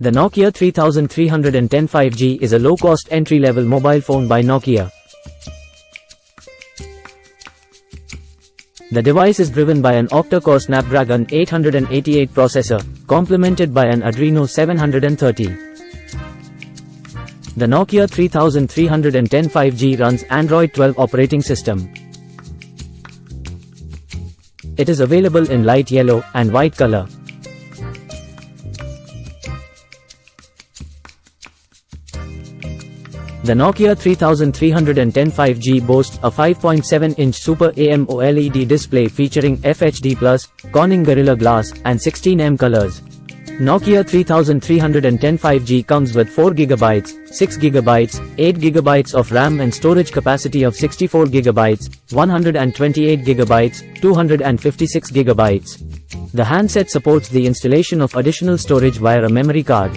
The Nokia 3310 5G is a low-cost entry-level mobile phone by Nokia. The device is driven by an Octa Core Snapdragon 888 processor, complemented by an Adreno 730. The Nokia 3310 5G runs Android 12 operating system. It is available in light yellow and white color. The Nokia 3310 5G boasts a 5.7-inch Super AMOLED display featuring FHD+, Corning Gorilla Glass, and 16M colors. Nokia 3310 5G comes with 4GB, 6GB, 8GB of RAM and storage capacity of 64GB, 128GB, 256GB. The handset supports the installation of additional storage via a memory card.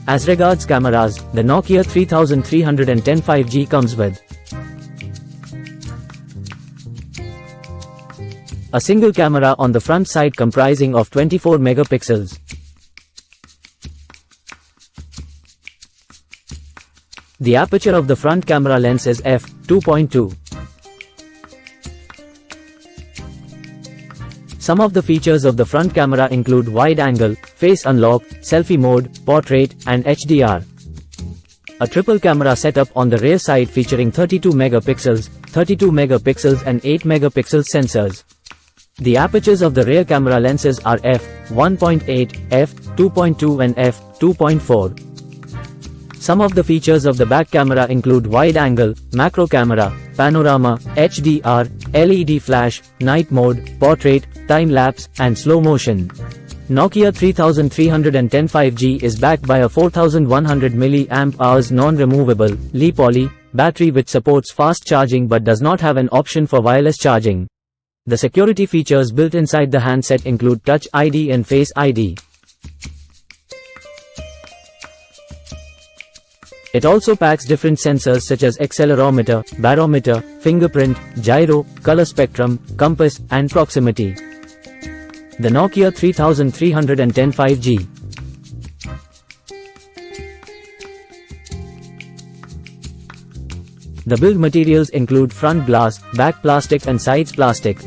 As regards cameras, the Nokia 3310 5G comes with a single camera on the front side comprising of 24 megapixels. The aperture of the front camera lens is f2.2. Some of the features of the front camera include wide angle, face unlock, selfie mode, portrait, and HDR. A triple camera setup on the rear side featuring 32 megapixels and 8 megapixel sensors. The apertures of the rear camera lenses are f1.8, f2.2 and f2.4. Some of the features of the back camera include wide angle, macro camera, panorama, HDR, LED flash, night mode, portrait, time-lapse, and slow motion. Nokia 3310 5G is backed by a 4100 mAh non-removable, Li-Poly, battery which supports fast charging but does not have an option for wireless charging. The security features built inside the handset include Touch ID and Face ID. It also packs different sensors such as accelerometer, barometer, fingerprint, gyro, color spectrum, compass, and proximity. The Nokia 3310 5G. The build materials include front glass, back plastic and sides plastic.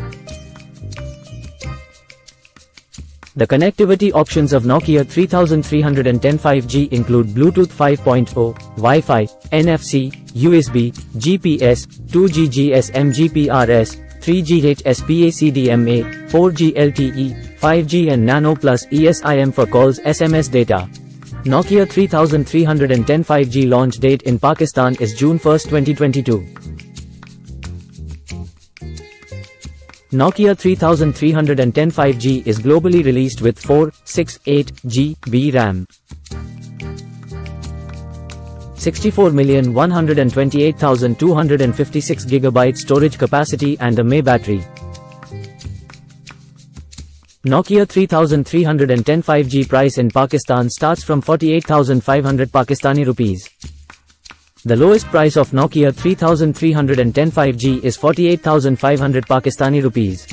The connectivity options of Nokia 3310 5G include Bluetooth 5.0, Wi-Fi, NFC, USB, GPS, 2G GSM GPRS, 3G HSPACDMA, 4G LTE, 5G and Nano Plus eSIM for calls SMS data. Nokia 3310 5G launch date in Pakistan is June 1, 2022. Nokia 3310 5G is globally released with 468 GB RAM, 64,128,256 GB storage capacity and a mAh battery. Nokia 3310 5G price in Pakistan starts from 48,500 Pakistani rupees. The lowest price of Nokia 3310 5G is 48,500 Pakistani rupees.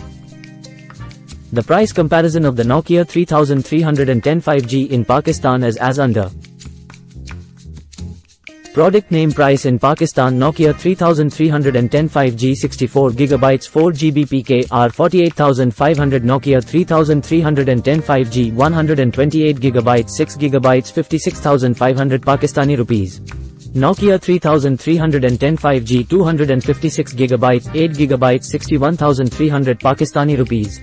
The price comparison of the Nokia 3310 5G in Pakistan is as under. Product name price in Pakistan: Nokia 3310 5G 64GB 4GB PKR 48,500, Nokia 3310 5G 128GB 6GB 56,500 Pakistani rupees. Nokia 3310 5G 256GB 8GB 61,300 Pakistani rupees.